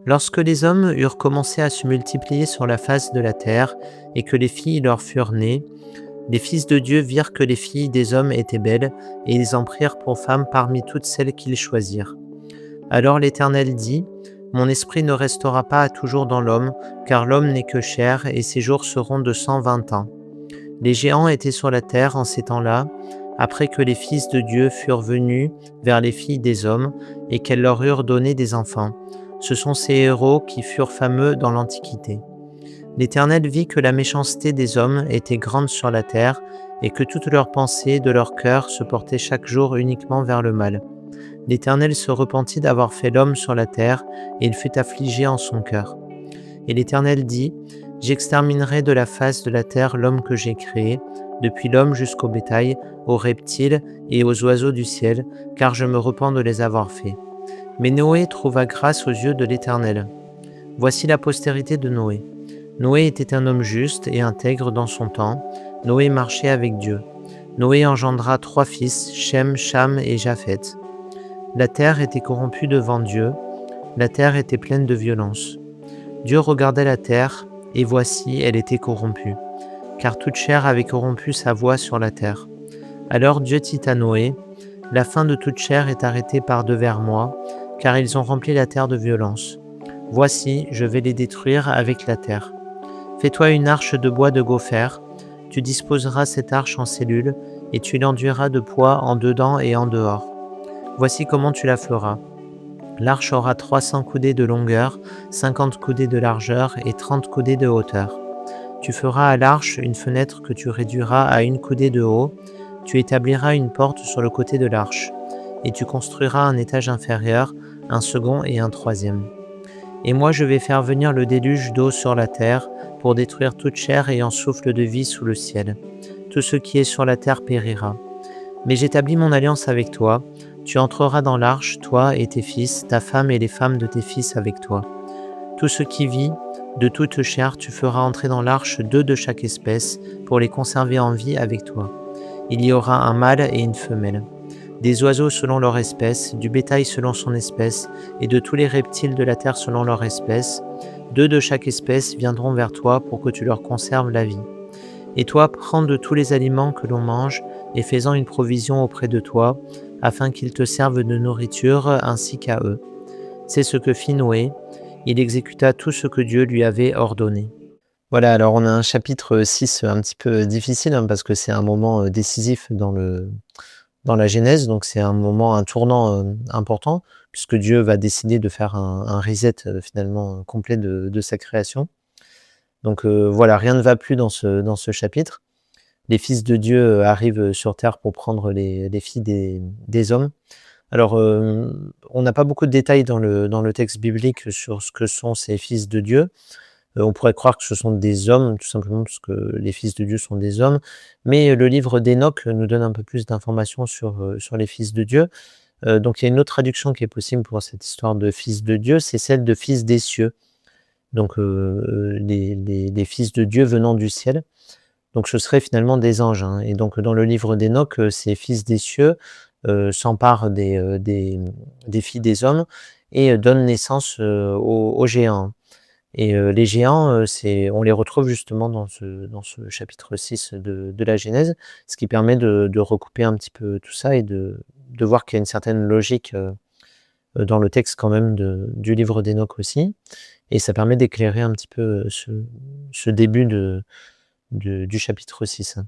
Lorsque les hommes eurent commencé à se multiplier sur la face de la terre, et que les filles leur furent nées, les fils de Dieu virent que les filles des hommes étaient belles, et ils en prirent pour femmes parmi toutes celles qu'ils choisirent. Alors l'Éternel dit, Mon esprit ne restera pas toujours dans l'homme, car l'homme n'est que chair, et ses jours seront de 120 ans. Les géants étaient sur la terre en ces temps-là, après que les fils de Dieu furent venus vers les filles des hommes, et qu'elles leur eurent donné des enfants. Ce sont ces héros qui furent fameux dans l'Antiquité. L'Éternel vit que la méchanceté des hommes était grande sur la terre, et que toutes leurs pensées de leur cœur se portaient chaque jour uniquement vers le mal. L'Éternel se repentit d'avoir fait l'homme sur la terre, et il fut affligé en son cœur. Et l'Éternel dit, J'exterminerai de la face de la terre l'homme que j'ai créé, depuis l'homme jusqu'au bétail, aux reptiles et aux oiseaux du ciel, car je me repens de les avoir faits. Mais Noé trouva grâce aux yeux de l'Éternel. Voici la postérité de Noé. Noé était un homme juste et intègre dans son temps. Noé marchait avec Dieu. Noé engendra 3 fils, Shem, Cham et Japheth. La terre était corrompue devant Dieu. La terre était pleine de violence. Dieu regardait la terre, et voici, elle était corrompue, car toute chair avait corrompu sa voie sur la terre. Alors Dieu dit à Noé, La fin de toute chair est arrêtée par devers moi, car ils ont rempli la terre de violence. Voici, je vais les détruire avec la terre. Fais-toi une arche de bois de gopher, tu disposeras cette arche en cellules, et tu l'enduiras de poids en dedans et en dehors. Voici comment tu la feras. L'arche aura 300 coudées de longueur, 50 coudées de largeur et 30 coudées de hauteur. Tu feras à l'arche une fenêtre que tu réduiras à 1 coudée de haut. Tu établiras une porte sur le côté de l'arche, et tu construiras un étage inférieur, un second et un troisième. Et moi je vais faire venir le déluge d'eau sur la terre, pour détruire toute chair ayant souffle de vie sous le ciel. Tout ce qui est sur la terre périra. Mais j'établis mon alliance avec toi. Tu entreras dans l'arche, toi et tes fils, ta femme et les femmes de tes fils avec toi. Tout ce qui vit, de toute chair, tu feras entrer dans l'arche 2 de chaque espèce, pour les conserver en vie avec toi. Il y aura un mâle et une femelle. Des oiseaux selon leur espèce, du bétail selon son espèce, et de tous les reptiles de la terre selon leur espèce. 2 de chaque espèce viendront vers toi pour que tu leur conserves la vie. Et toi, prends de tous les aliments que l'on mange, et fais-en une provision auprès de toi, afin qu'ils te servent de nourriture ainsi qu'à eux. C'est ce que fit Noé. Il exécuta tout ce que Dieu lui avait ordonné. Voilà, alors on a un chapitre 6 un petit peu difficile, parce que c'est un moment décisif dans la Genèse, donc c'est un tournant important, puisque Dieu va décider de faire un reset finalement complet de sa création. Donc voilà, rien ne va plus dans ce chapitre. Les fils de Dieu arrivent sur terre pour prendre les filles des hommes. Alors, on n'a pas beaucoup de détails dans le texte biblique sur ce que sont ces fils de Dieu. On pourrait croire que ce sont des hommes, tout simplement parce que les fils de Dieu sont des hommes, mais le livre d'Hénoch nous donne un peu plus d'informations sur les fils de Dieu. Donc il y a une autre traduction qui est possible pour cette histoire de fils de Dieu, c'est celle de fils des cieux. Donc les fils de Dieu venant du ciel. Donc ce serait finalement des anges, hein. Et donc dans le livre d'Hénoch, ces fils des cieux s'emparent des filles des hommes et donnent naissance aux géants. Et les géants, on les retrouve justement dans ce chapitre 6 de la Genèse, ce qui permet de recouper un petit peu tout ça et de voir qu'il y a une certaine logique dans le texte quand même du livre d'Hénoch aussi. Et ça permet d'éclairer un petit peu ce début du chapitre 6.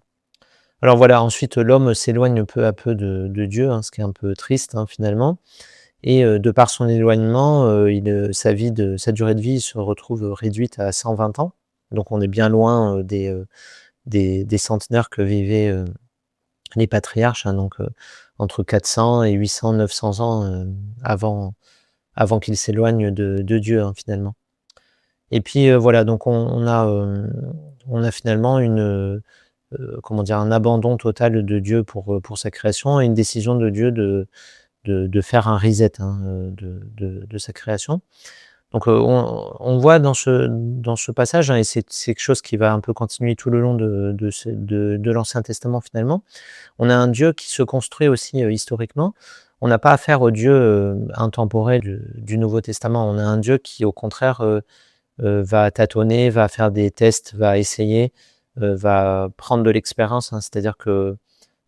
Alors voilà, ensuite l'homme s'éloigne peu à peu de Dieu, ce qui est un peu triste finalement. Et de par son éloignement, sa durée de vie se retrouve réduite à 120 ans. Donc on est bien loin des centenaires que vivaient les patriarches, donc entre 400 et 800, 900 ans avant qu'ils s'éloignent de Dieu finalement. Et puis voilà, donc on a finalement un abandon total de Dieu pour sa création et une décision de Dieu de faire un reset de sa création. Donc on voit dans ce passage, et c'est quelque chose qui va un peu continuer tout le long de l'Ancien Testament finalement, on a un Dieu qui se construit aussi historiquement. On n'a pas affaire au Dieu, intemporel du Nouveau Testament. On a un Dieu qui, au contraire, va tâtonner, va faire des tests, va essayer, va prendre de l'expérience, hein. C'est-à-dire que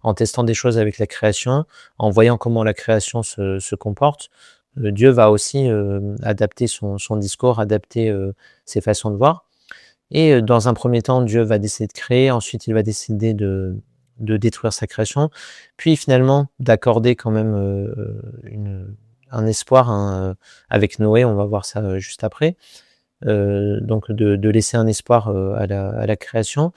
en testant des choses avec la création, en voyant comment la création se comporte, Dieu va aussi, adapter son discours, adapter, ses façons de voir. Et dans un premier temps, Dieu va décider de créer, ensuite il va décider de détruire sa création, puis finalement d'accorder quand même, un espoir, hein, avec Noé, on va voir ça, juste après. Donc de laisser un espoir, à la création.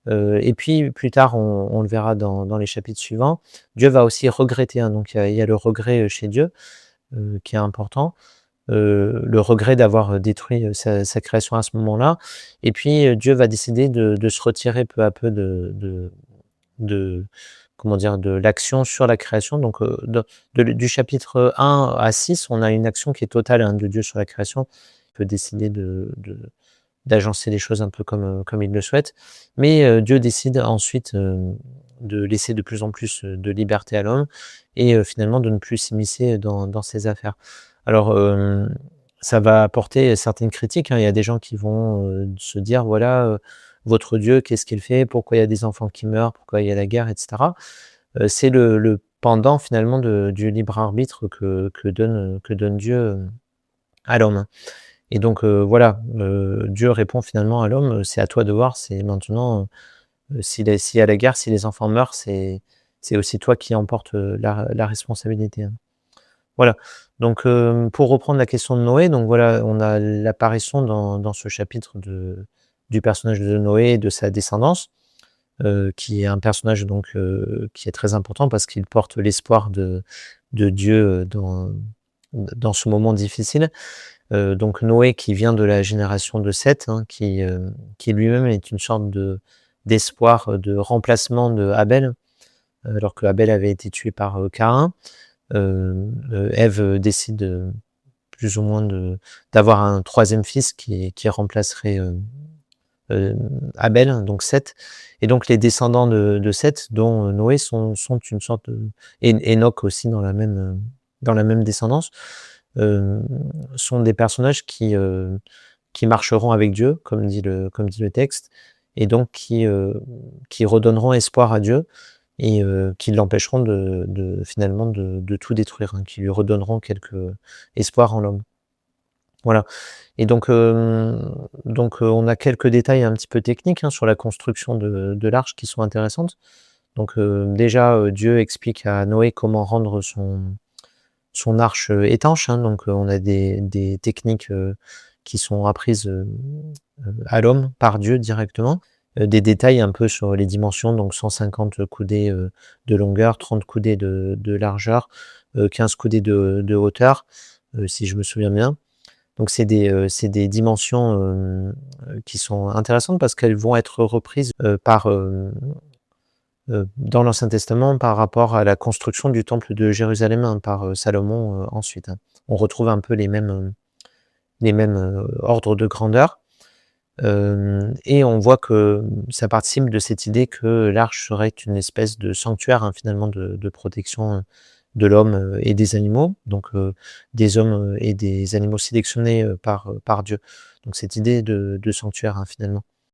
Et puis plus tard, on le verra dans les chapitres suivants, Dieu va aussi regretter, hein, donc il y a le regret, chez Dieu, qui est important. Le regret d'avoir, détruit, sa création à ce moment-là. Et puis, Dieu va décider de se retirer peu à peu de comment dire? De l'action sur la création. Donc, du chapitre 1 à 6, on a une action qui est totale, hein, de Dieu sur la création. Il peut décider d'agencer les choses un peu comme il le souhaite. Mais, Dieu décide ensuite, de laisser de plus en plus, de liberté à l'homme et finalement de ne plus s'immiscer dans ses affaires. Alors, ça va apporter certaines critiques, hein. Il y a des gens qui vont, se dire: «Voilà, votre Dieu, qu'est-ce qu'il fait? Pourquoi il y a des enfants qui meurent? Pourquoi il y a la guerre?» et cetera. C'est le pendant finalement du libre arbitre que donne Dieu, à l'homme, hein. Et donc, voilà, Dieu répond finalement à l'homme: «C'est à toi de voir, c'est maintenant, s'il y a la guerre, si les enfants meurent, c'est aussi toi qui en portes, la responsabilité», hein. Voilà, donc pour reprendre la question de Noé, donc voilà, on a l'apparition dans ce chapitre du personnage de Noé et de sa descendance, qui est un personnage donc qui est très important parce qu'il porte l'espoir de Dieu, dans ce moment difficile. Donc Noé qui vient de la génération de Seth, hein, qui lui-même est une sorte d'espoir, de remplacement de Abel, alors que Abel avait été tué par, Caïn. Ève décide, plus ou moins d'avoir un troisième fils qui remplacerait, Abel, donc Seth. Et donc les descendants de Seth, dont Noé, sont une sorte de et Enoch aussi dans la même descendance, heu, sont des personnages qui marcheront avec Dieu, comme dit le texte, et donc qui redonneront espoir à Dieu et qui l'empêcheront finalement de tout détruire, hein, qui lui redonneront quelque espoir en l'homme. Voilà. Et donc on a quelques détails un petit peu techniques, hein, sur la construction de l'arche qui sont intéressantes. Donc déjà, Dieu explique à Noé comment rendre son arche, étanche, hein. Donc on a des techniques, qui sont apprises, à l'homme par Dieu directement. Des détails un peu sur les dimensions, donc 150 coudées, de longueur, 30 coudées de largeur, 15 coudées de hauteur, si je me souviens bien. Donc c'est des dimensions, qui sont intéressantes parce qu'elles vont être reprises, dans l'Ancien Testament par rapport à la construction du temple de Jérusalem, hein, par, Salomon, ensuite, hein. On retrouve un peu les mêmes, ordres de grandeur. Et on voit que ça participe de cette idée que l'arche serait une espèce de sanctuaire, hein, finalement de protection, de l'homme, et des animaux, donc des hommes, et des animaux sélectionnés, par Dieu. Donc cette idée de sanctuaire, hein, finalement.